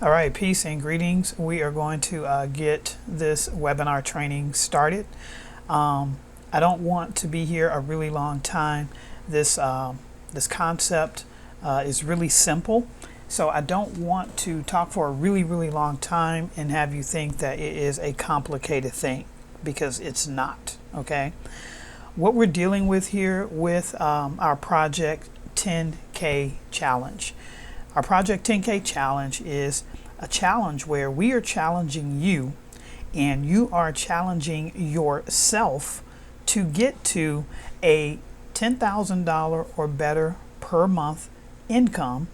All right, peace and greetings. We are going to get this webinar training started. I don't want to be here a really long time. This concept is really simple, so I don't want to talk for a really long time and have you think that it is a complicated thing, because it's not. Okay, what we're dealing with here with our Project 10K challenge. Our Project 10K challenge is a challenge where we are challenging you and you are challenging yourself to get to a $10,000 or better per month income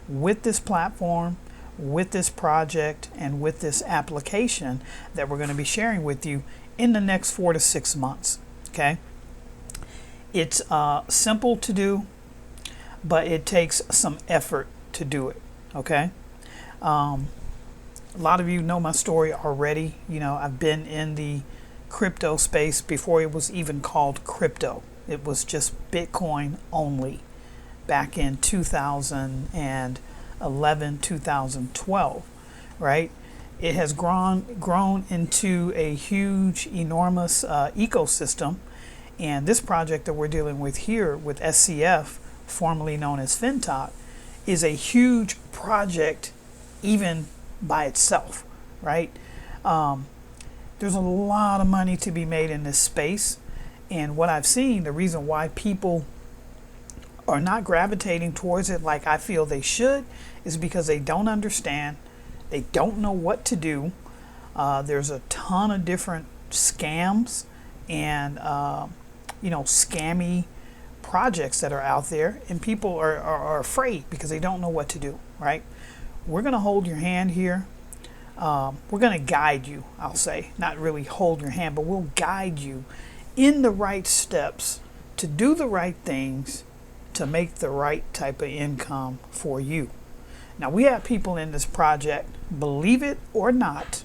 with this platform, with this project, and with this application that we're going to be sharing with you in the next 4 to 6 months. Okay, it's simple to do, but it takes some effort to do it. Okay, a lot of you know my story already. You know, I've been in the crypto space before it was even called crypto. It was just Bitcoin only back in 2011, 2012, right? It has grown into a huge, enormous ecosystem, and this project that we're dealing with here with SCF, formerly known as Fintoch, is a huge project even by itself, right? There's a lot of money to be made in this space, and what I've seen, the reason why people are not gravitating towards it like I feel they should is because they don't understand, they don't know what to do. There's a ton of different scams and scammy projects that are out there, and people are afraid because they don't know what to do, right? We're going to hold your hand here. We're going to guide you, I'll say, not really hold your hand, but we'll guide you in the right steps to do the right things to make the right type of income for you. Now, we have people in this project, believe it or not,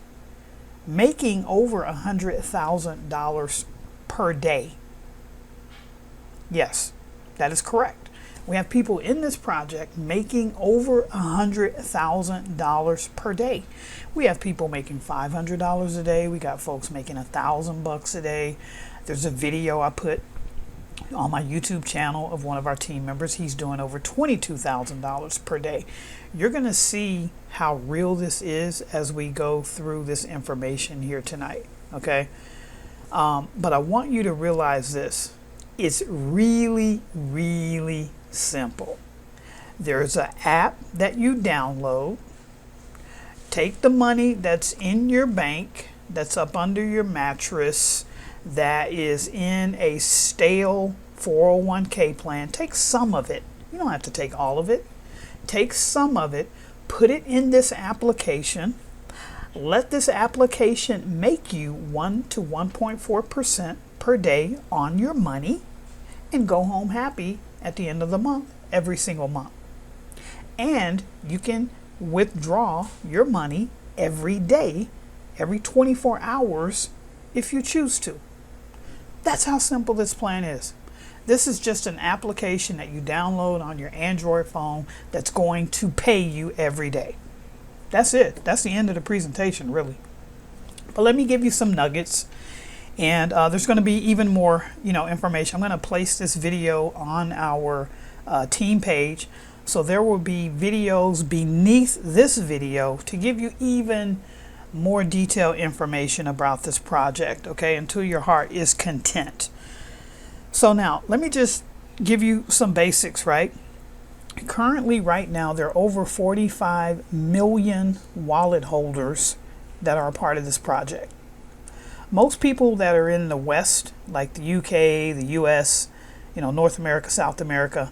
making over $100,000 per day. Yes, that is correct. We have people in this project making over $100,000 per day. We have people making $500 a day. We got folks making $1,000 a day. There's a video I put on my YouTube channel of one of our team members. He's doing over $22,000 per day. You're going to see how real this is as we go through this information here tonight. Okay. But I want you to realize this. It's really simple. There's an app that you download. Take the money that's in your bank, that's up under your mattress, that is in a stale 401k plan. Take some of it. You don't have to take all of it. Take some of it, put it in this application. Let this application make you 1 to 1.4% per day on your money, and go home happy at the end of the month, every single month. And you can withdraw your money every day, every 24 hours if you choose to. That's how simple this plan is. This is just an application that you download on your Android phone that's going to pay you every day. That's it. That's the end of the presentation, really. But let me give you some nuggets. And there's going to be even more, information. I'm going to place this video on our team page. So there will be videos beneath this video to give you even more detailed information about this project, okay, until your heart is content. So now, let me just give you some basics, right? Currently, right now, there are over 45 million wallet holders that are a part of this project. Most people that are in the West, like the UK, the US, North America, South America,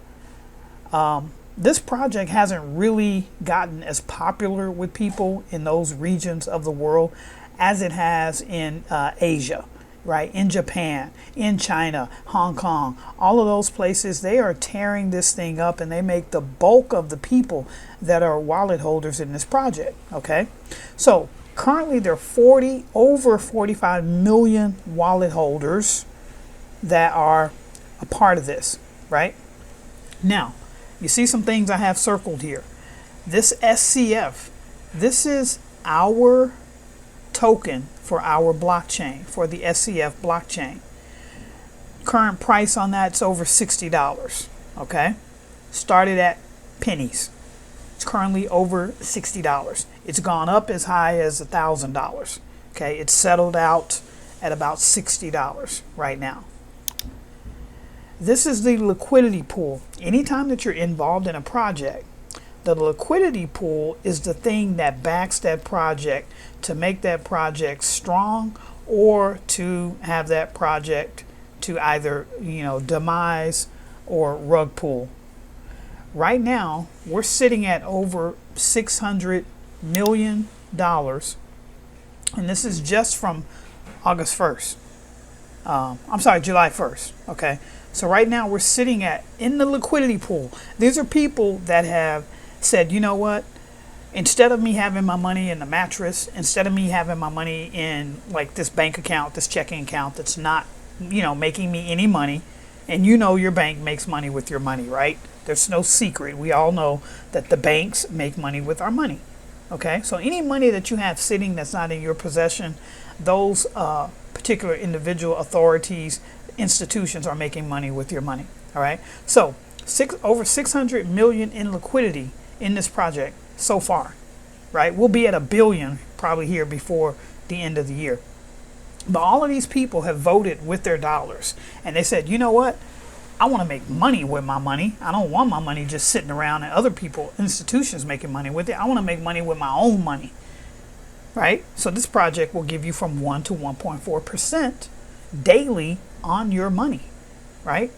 this project hasn't really gotten as popular with people in those regions of the world as it has in Asia, right? In Japan, in China, Hong Kong, all of those places, they are tearing this thing up, and they make the bulk of the people that are wallet holders in this project, okay? So currently, there are over 45 million wallet holders that are a part of this, right? Now, you see some things I have circled here. This SCF This is our token for our blockchain, for the SCF blockchain. Current price on that's over $60. Okay, started at pennies. It's currently over $60. It's gone up as high as $1,000. Okay, it's settled out at about $60 right now. This is the liquidity pool. Anytime that you're involved in a project, the liquidity pool is the thing that backs that project to make that project strong, or to have that project to either, demise or rug pull. Right now, we're sitting at over $600 million, and this is just from August 1st. July 1st. Okay, so right now we're sitting at, in the liquidity pool. These are people that have said, you know what? Instead of me having my money in the mattress, instead of me having my money in like this bank account, this checking account that's not, making me any money, and your bank makes money with your money, right? There's no secret. We all know that the banks make money with our money. Okay, so any money that you have sitting that's not in your possession, those particular individual authorities, institutions are making money with your money. All right, so over 600 million in liquidity in this project so far, right? We'll be at $1 billion probably here before the end of the year. But all of these people have voted with their dollars, and they said, you know what? I want to make money with my money. I don't want my money just sitting around and other people, institutions making money with it. I want to make money with my own money, right? So this project will give you from 1 to 1.4% daily on your money, right?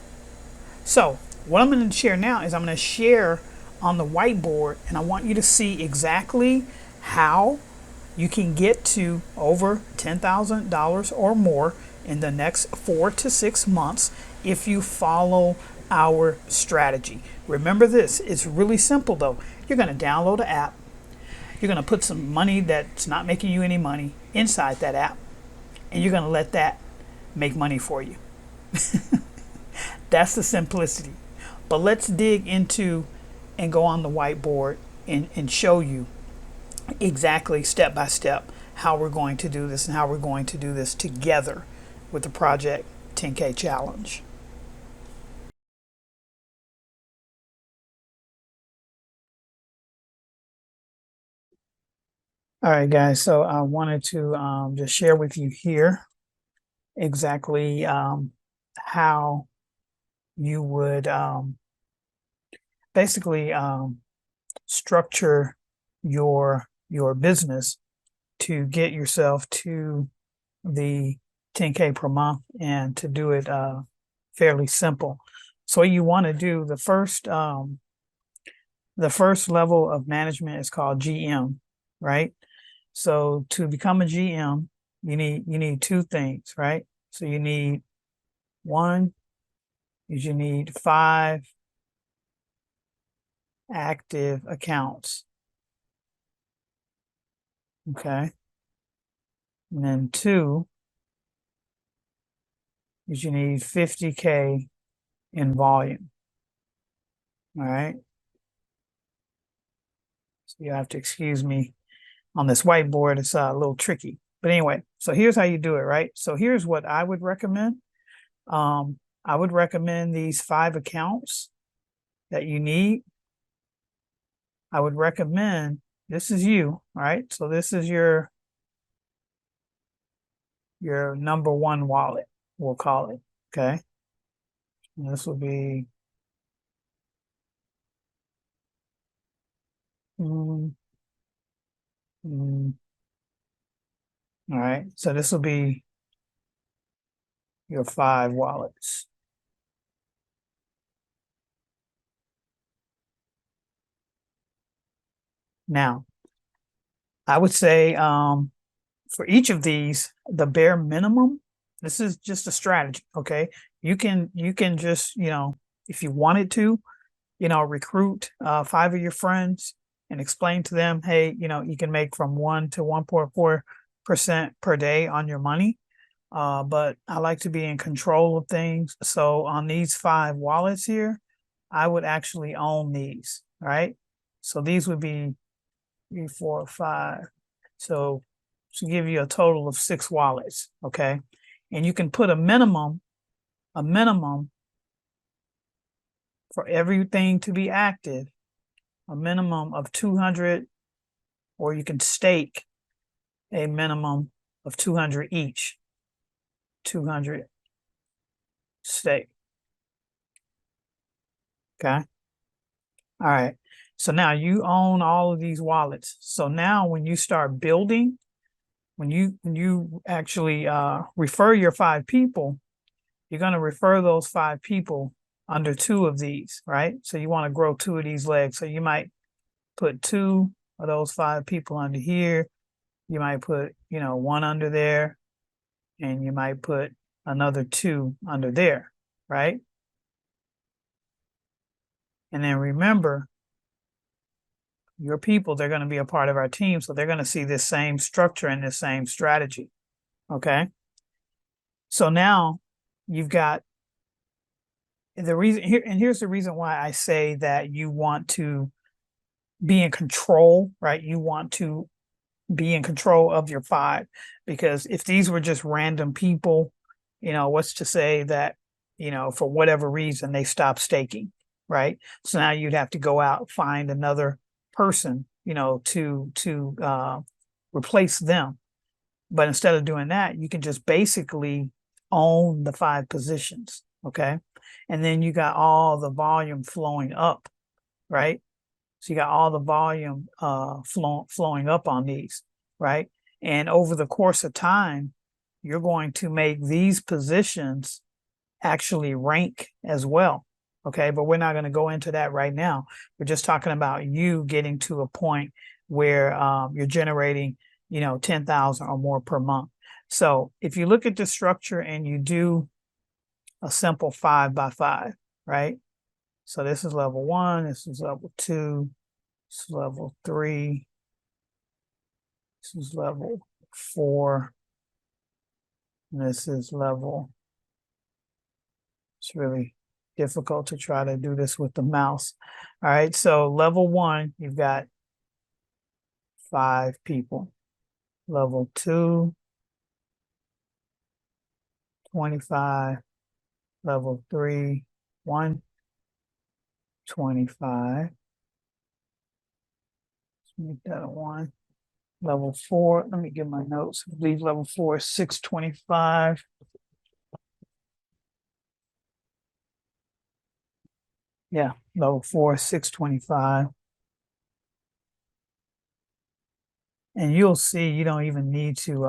So what I'm going to share now is I'm going to share on the whiteboard, and I want you to see exactly how you can get to over $10,000 or more in the next 4 to 6 months if you follow our strategy. Remember this, it's really simple though. You're going to download an app. You're going to put some money that's not making you any money inside that app, and you're going to let that make money for you. That's the simplicity. But let's dig into and go on the whiteboard and show you exactly step by step how we're going to do this, and how we're going to do this together with the Project 10K challenge. All right, guys, so I wanted to just share with you here exactly how you would basically structure your business to get yourself to the 10K per month, and to do it fairly simple. So what you want to do, the first level of management is called GM, right? So to become a GM, you need two things, right? So you need, one is you need 5 active accounts. Okay. And then 2 is you need 50K in volume. All right. So you have to excuse me on this whiteboard. It's a little tricky, but anyway, so here's how you do it, right? So here's what I would recommend. I would recommend these 5 accounts that you need. I would recommend, this is you, right? So this is your number 1 wallet, we'll call it. Okay. And this will be all right, so this will be your 5 wallets. Now, I would say for each of these, the bare minimum, this is just a strategy, okay? You can just, if you wanted to, recruit 5 of your friends and explain to them, hey, you can make from 1 to 1.4% per day on your money. But I like to be in control of things. So on these 5 wallets here, I would actually own these, right? So these would be 3, 4, 5. So to give you a total of 6 wallets, okay? And you can put a minimum for everything to be active, a minimum of 200, or you can stake a minimum of 200 each. 200 stake. Okay. All right. So now you own all of these wallets. So now when you start building, when you actually refer your 5 people, you're going to refer those 5 people under 2 of these, right? So you want to grow 2 of these legs. So you might put 2 of those 5 people under here. You might put, 1 under there, and you might put another 2 under there, right? And then remember, your people, they're going to be a part of our team, so they're going to see this same structure and this same strategy, okay? So now you've got the reason here, and here's the reason why I say that you want to be in control, right? You want to be in control of your 5, because if these were just random people, what's to say that, for whatever reason they stop staking, right? So now you'd have to go out, find another person, to replace them. But instead of doing that, you can just basically own the 5 positions, okay? And then you got all the volume flowing up, right? So you got all the volume flowing up on these, right? And over the course of time, you're going to make these positions actually rank as well, okay? But we're not going to go into that right now. We're just talking about you getting to a point where you're generating, 10,000 or more per month. So if you look at the structure and you do a simple 5 by 5, right? So this is level 1, this is level 2, this is level 3, this is level 4, and this is level. It's really difficult to try to do this with the mouse. All right, so level 1, you've got 5 people. Level 2, 25. Level 3, 1, 25. Let's make that a 1. Level 4, let me get my notes. I believe level 4 is 625. Yeah, level 4 is 625. And you'll see you don't even need to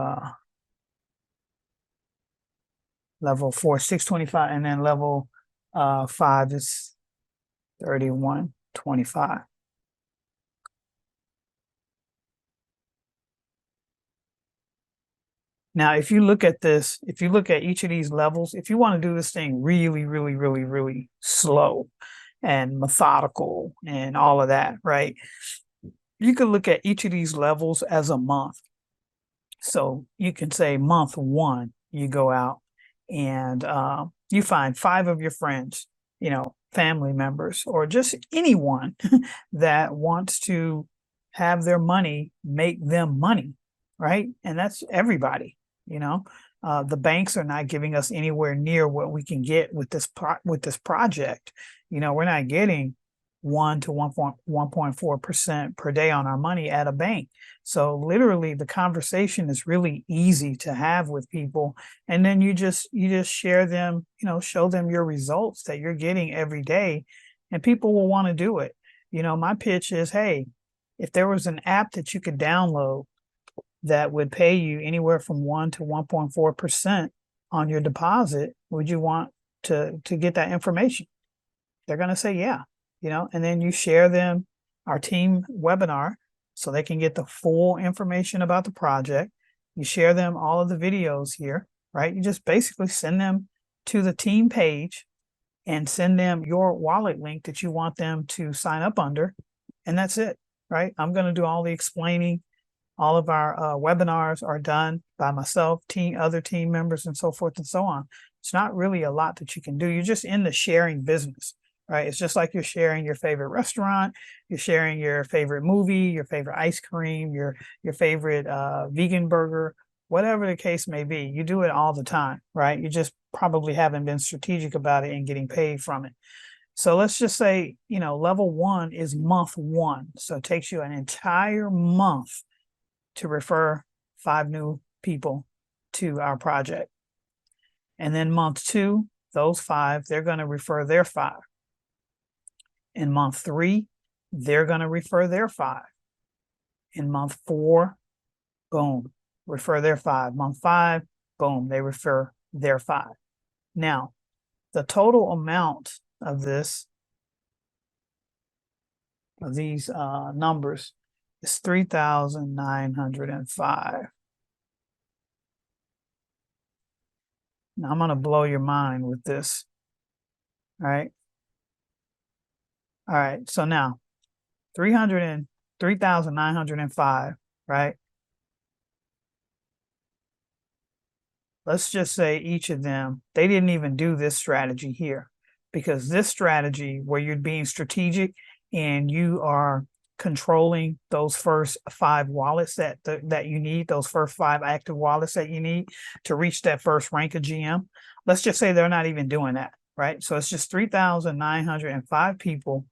level 4, 625, and then level 5 is 3125. Now, if you look at this, if you look at each of these levels, if you want to do this thing really, really, really, really slow and methodical and all of that, right? You could look at each of these levels as a month. So you can say month 1, you go out and you find 5 of your friends, family members, or just anyone that wants to have their money make them money, right? And that's everybody. The banks are not giving us anywhere near what we can get with this project. We're not getting 1 to 1.4% per day on our money at a bank. So literally the conversation is really easy to have with people. And then you just share them, show them your results that you're getting every day, and people will want to do it. My pitch is, hey, if there was an app that you could download that would pay you anywhere from 1 to 1.4% on your deposit, would you want to get that information? They're going to say, yeah, and then you share them our team webinar so they can get the full information about the project. You share them all of the videos here, right? You just basically send them to the team page and send them your wallet link that you want them to sign up under. And that's it, right? I'm going to do all the explaining. All of our webinars are done by myself, other team members, and so forth and so on. It's not really a lot that you can do. You're just in the sharing business, right? It's just like you're sharing your favorite restaurant, you're sharing your favorite movie, your favorite ice cream, your favorite vegan burger, whatever the case may be. You do it all the time, right? You just probably haven't been strategic about it and getting paid from it. So let's just say, level 1 is month 1. So it takes you an entire month to refer 5 new people to our project. And then month 2, those 5, they're going to refer their 5. In month 3, they're going to refer their 5. In month 4, boom, refer their 5. Month 5, boom, they refer their 5. Now, the total amount of these numbers is 3,905. Now I'm going to blow your mind with this. All right. All right. So now 3,905, right? Let's just say each of them, they didn't even do this strategy here, because this strategy where you're being strategic and you are controlling those first 5 wallets that you need, those first 5 active wallets that you need to reach that first rank of GM. Let's just say they're not even doing that, right? So it's just 3,905 people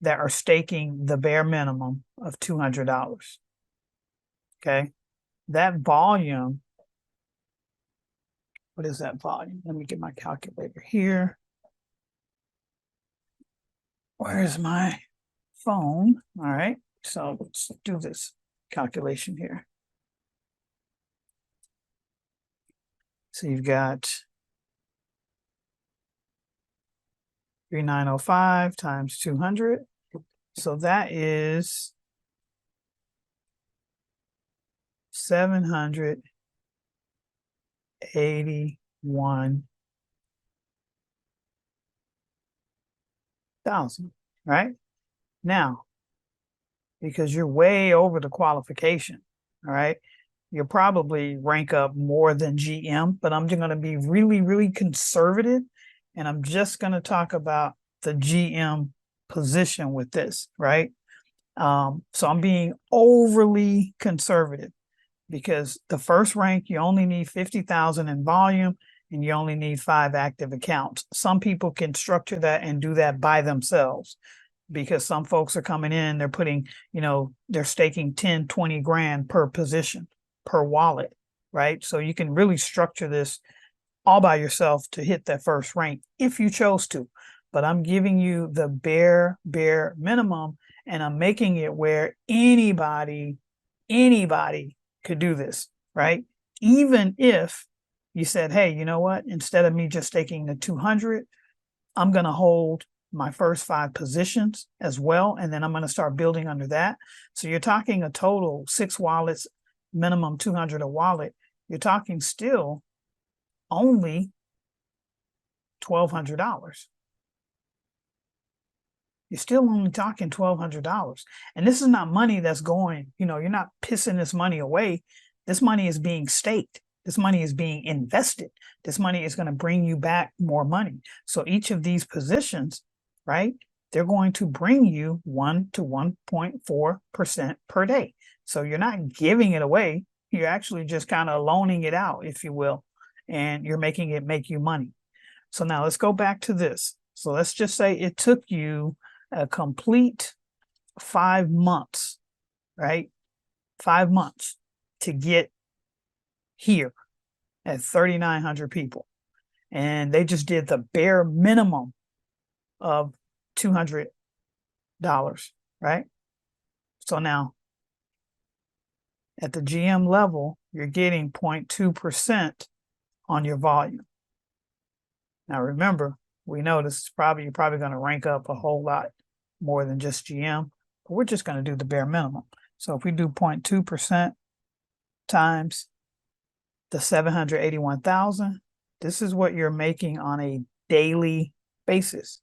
that are staking the bare minimum of $200. Okay. That volume, what is that volume? Let me get my calculator here. Where's my phone? All right. So let's do this calculation here. So you've got 3,905 times 200. So that is 781,000, right? Now, because you're way over the qualification, all right, you'll probably rank up more than GM, but I'm just going to be really, really conservative, and I'm just going to talk about the GM position with this, right? So I'm being overly conservative, because the first rank, you only need 50,000 in volume and you only need 5 active accounts. Some people can structure that and do that by themselves, because some folks are coming in, they're putting, they're staking 10, 20 grand per position, per wallet, right? So you can really structure this all by yourself to hit that first rank if you chose to. But I'm giving you the bare minimum, and I'm making it where anybody could do this, right? Even if you said, hey, you know what? Instead of me just staking the 200, I'm going to hold my first 5 positions as well, and then I'm going to start building under that. So you're talking a total 6 wallets, minimum 200 a wallet. You're talking still only $1,200. You're still only talking $1,200. And this is not money that's going, you're not pissing this money away. This money is being staked. This money is being invested. This money is going to bring you back more money. So each of these positions, right, they're going to bring you 1 to 1.4% per day. So you're not giving it away. You're actually just kind of loaning it out, if you will, and you're making it make you money. So now let's go back to this. So let's just say it took you a complete 5 months, right? 5 months to get here at 3,900 people. And they just did the bare minimum of $200, right? So now at the GM level, you're getting 0.2% on your volume. Now remember, we know this is you're probably going to rank up a whole lot more than just GM, but we're just going to do the bare minimum. So if we do 0.2% times the 781,000, this is what you're making on a daily basis.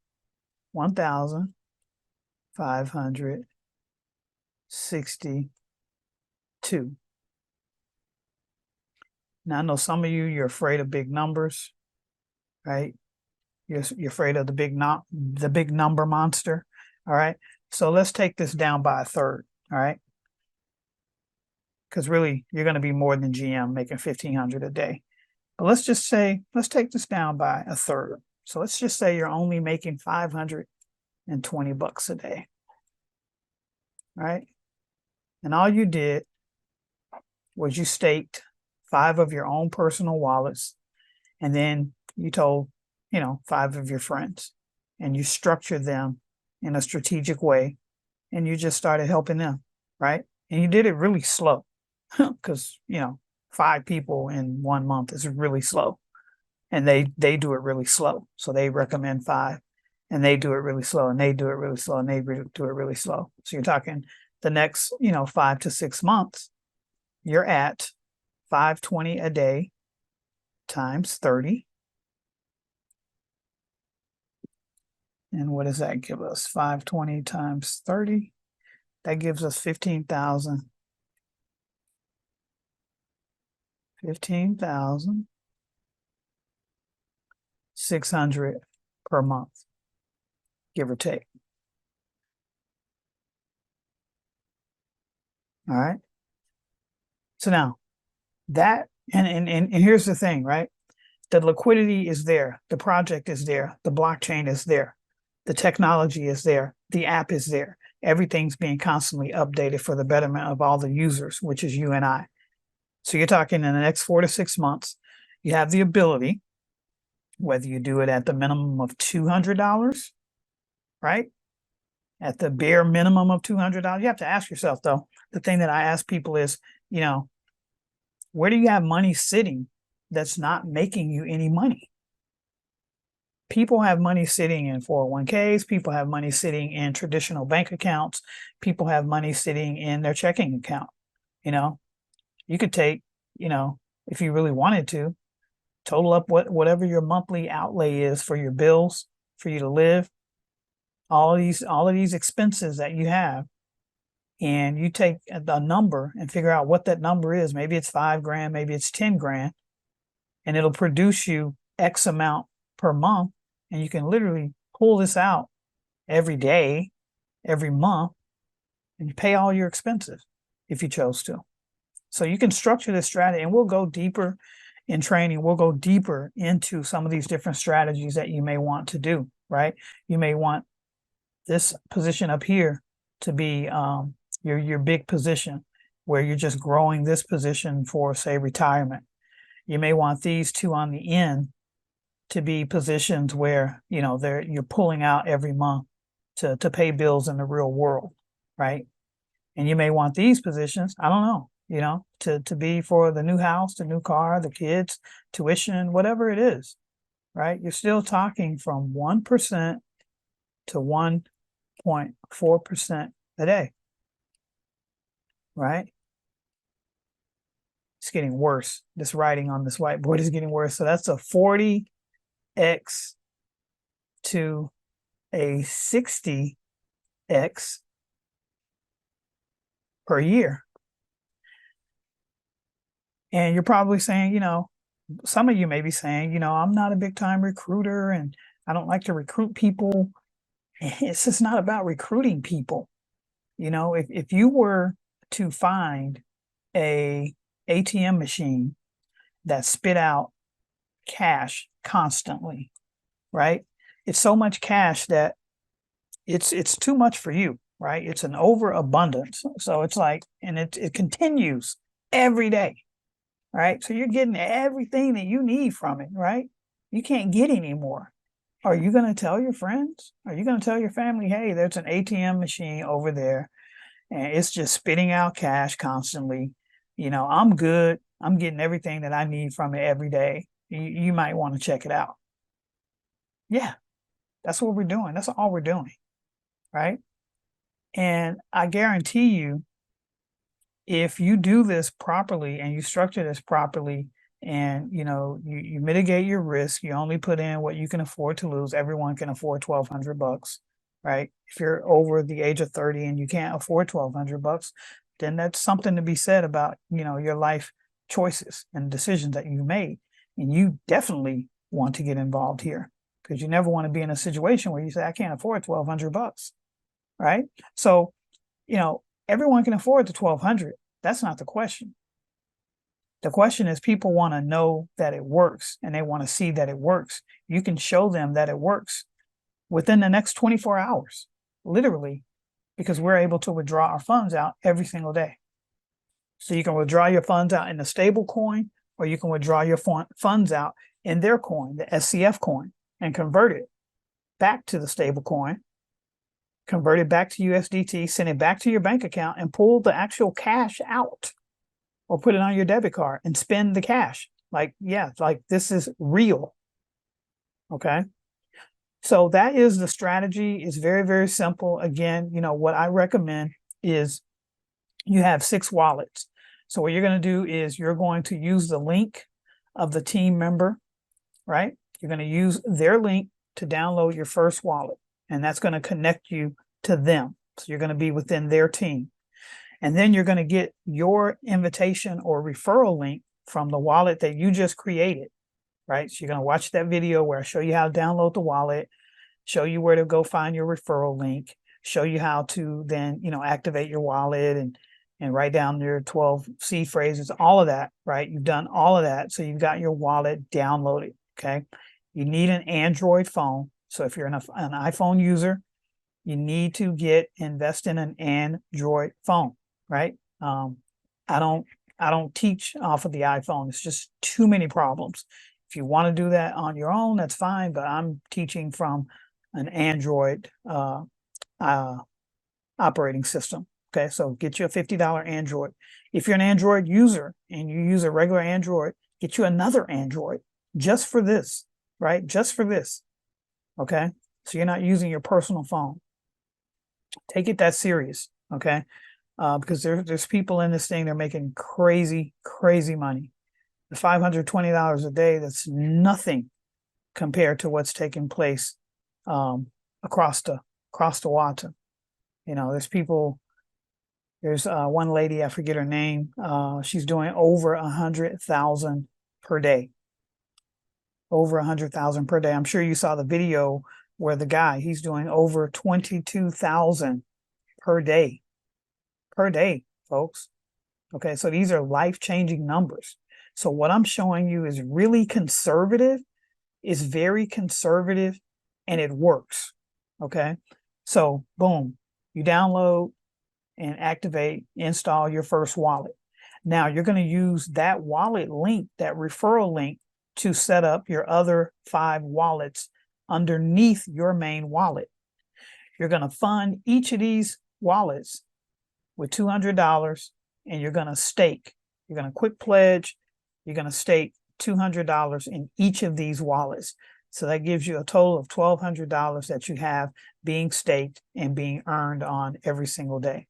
1,562. Now I know some of you're afraid of big numbers, right? You're afraid of the big number monster. All right. So let's take this down by a third. All right. Because really, you're going to be more than GM making $1,500 a day. But let's just say, let's take this down by a third. So let's just say you're only making $520 a day. All right. And all you did was you staked 5 of your own personal wallets, and then you told, 5 of your friends, and you structured them in a strategic way, and you just started helping them, right? And you did it really slow because, 5 people in 1 month is really slow, and they do it really slow. So they recommend 5, and they do it really slow, and they do it really slow, and they do it really slow. So you're talking the next, 5 to 6 months, you're at $520 a day times 30. And what does that give us? 520 times 30. That gives us 15,000. 15,600 per month, give or take. All right. So now that, and here's the thing, right? The liquidity is there. The project is there. The blockchain is there. The technology is there. The app is there. Everything's being constantly updated for the betterment of all the users, which is you and I. So you're talking in the next 4 to 6 months, you have the ability, whether you do it at the minimum of $200, right? At the bare minimum of $200, you have to ask yourself, though, the thing that I ask people is, where do you have money sitting that's not making you any money? People have money sitting in 401ks. People have money sitting in traditional bank accounts. People have money sitting in their checking account. You could take, if you really wanted to, total up whatever your monthly outlay is for your bills, for you to live, all of these expenses that you have, and you take a number and figure out what that number is. Maybe it's $5,000, maybe it's $10,000, and it'll produce you X amount per month. And you can literally pull this out every day, every month, and you pay all your expenses if you chose to. So you can structure this strategy, and we'll go deeper in training. We'll go deeper into some of these different strategies that you may want to do, right? You may want this position up here to be your big position where you're just growing this position for, say, retirement. You may want these 2 on the end to be positions where, you're pulling out every month to pay bills in the real world, right? And you may want these positions, I don't know, to be for the new house, the new car, the kids, tuition, whatever it is, right? You're still talking from 1% to 1.4% a day, right? It's getting worse. This writing on this whiteboard is getting worse. So that's a 40x to a 60x per year. And you're probably saying, some of you may be saying, I'm not a big time recruiter and I don't like to recruit people. It's just not about recruiting people. If you were to find a ATM machine that spit out cash constantly, right? It's so much cash that it's too much for you, right? It's an overabundance. So it's like, and it continues every day, right? So you're getting everything that you need from it, right? You can't get any more. Are you going to tell your friends? Are you going to tell your family, hey, there's an ATM machine over there and it's just spitting out cash constantly. I'm good. I'm getting everything that I need from it every day. You might want to check it out. Yeah, that's what we're doing. That's all we're doing, right? And I guarantee you, if you do this properly and you structure this properly and, you mitigate your risk, you only put in what you can afford to lose. Everyone can afford $1,200, right? If you're over the age of 30 and you can't afford $1,200, then that's something to be said about, your life choices and decisions that you made. And you definitely want to get involved here because you never want to be in a situation where you say, I can't afford $1,200, right? So, you know, everyone can afford the $1,200. That's not the question. The question is, people want to know that it works, and they want to see that it works. You can show them that it works within the next 24 hours, literally, because we're able to withdraw our funds out every single day. So you can withdraw your funds out in a stable coin, or you can withdraw your funds out in their coin, the SCF coin, and convert it back to the stable coin, convert it back to USDT, send it back to your bank account, and pull the actual cash out, or put it on your debit card and spend the cash. Like, yeah, like this is real. Okay. So that is the strategy. It's very, very simple. Again, you know, what I recommend is you have 6 wallets. So what you're going to do is you're going to use the link of the team member, right? You're going to use their link to download your first wallet, and that's going to connect you to them. So you're going to be within their team. And then you're going to get your invitation or referral link from the wallet that you just created, right? So you're going to watch that video where I show you how to download the wallet, show you where to go find your referral link, show you how to then, you know, activate your wallet and write down your 12 seed phrases, all of that, right? You've done all of that. So you've got your wallet downloaded, okay? You need an Android phone. So if you're an iPhone user, you need to invest in an Android phone, right? I don't teach off of the iPhone. It's just too many problems. If you want to do that on your own, that's fine, but I'm teaching from an Android operating system. Okay, so get you a $50 Android. If you're an Android user and you use a regular Android, get you another Android just for this, right? Just for this. Okay, so you're not using your personal phone. Take it that serious, okay? Because there's people in this thing, they're making crazy, crazy money. The $520 a day, that's nothing compared to what's taking place across the water. You know, there's people. There's one lady, I forget her name. She's doing over 100,000 per day. Over 100,000 per day. I'm sure you saw the video where the guy, he's doing over 22,000 per day. Per day, folks. Okay, so these are life-changing numbers. So what I'm showing you is really conservative, is very conservative, and it works. Okay, so boom, you download and activate, install your first wallet. Now you're going to use that wallet link, that referral link, to set up your other 5 wallets underneath your main wallet. You're going to fund each of these wallets with $200, and you're going to stake. You're going to quick pledge. You're going to stake $200 in each of these wallets. So that gives you a total of $1,200 that you have being staked and being earned on every single day.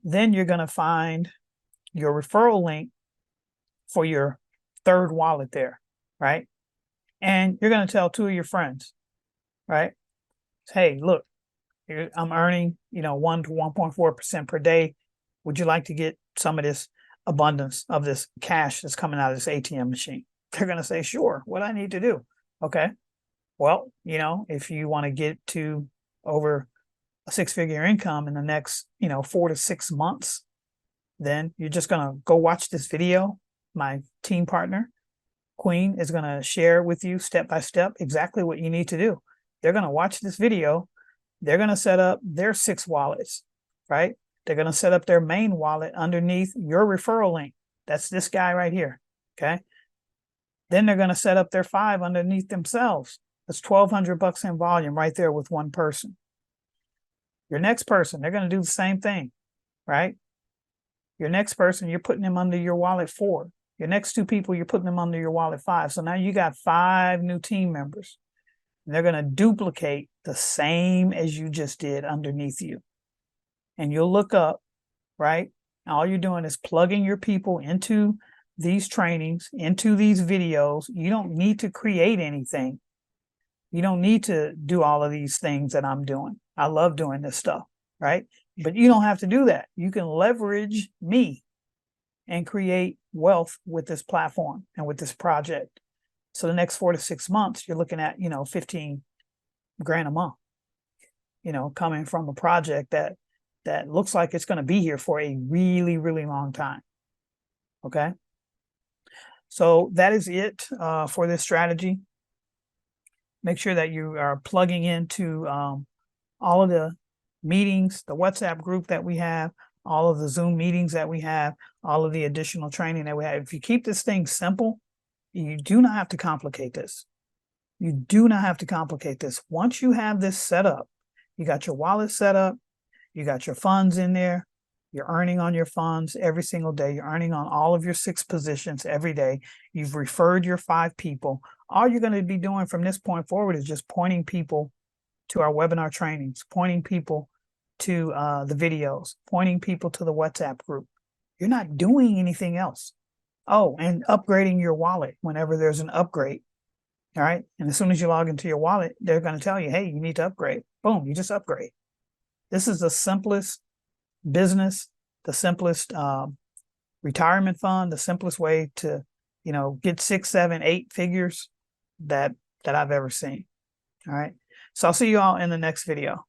Then you're going to find your referral link for your 3rd wallet there, right? And you're going to tell 2 of your friends, right? Hey, look, I'm earning, 1 to 1.4% per day. Would you like to get some of this abundance of this cash that's coming out of this ATM machine? They're going to say, sure, what I need to do. Okay. Well, if you want to get to over a 6-figure income in the next, 4 to 6 months, then you're just going to go watch this video. My team partner, Queen, is going to share with you step by step exactly what you need to do. They're going to watch this video. They're going to set up their 6 wallets, right? They're going to set up their main wallet underneath your referral link. That's this guy right here. Okay. Then they're going to set up their 5 underneath themselves. That's $1,200 in volume right there with one person. Your next person, they're going to do the same thing, right? Your next person, you're putting them under your wallet 4. Your next 2 people, you're putting them under your wallet 5. So now you got 5 new team members. And they're going to duplicate the same as you just did underneath you. And you'll look up, right? All you're doing is plugging your people into these trainings, into these videos. You don't need to create anything. You don't need to do all of these things that I'm doing. I love doing this stuff, right? But you don't have to do that. You can leverage me and create wealth with this platform and with this project. So the next 4 to 6 months, you're looking at, 15 grand a month, coming from a project that looks like it's going to be here for a really, really long time. Okay. So that is it for this strategy. Make sure that you are plugging into all of the meetings, the WhatsApp group that we have, all of the Zoom meetings that we have, all of the additional training that we have. If you keep this thing simple, you do not have to complicate this. You do not have to complicate this. Once you have this set up, you got your wallet set up, you got your funds in there, you're earning on your funds every single day. You're earning on all of your 6 positions every day. You've referred your 5 people. All you're going to be doing from this point forward is just pointing people to our webinar trainings, pointing people to the videos, pointing people to the WhatsApp group. You're not doing anything else. Oh, and upgrading your wallet whenever there's an upgrade. All right. And as soon as you log into your wallet, they're going to tell you, hey, you need to upgrade. Boom, you just upgrade. This is the simplest business, the simplest retirement fund, the simplest way to, get 6, 7, 8 figures that I've ever seen. All right. So I'll see you all in the next video.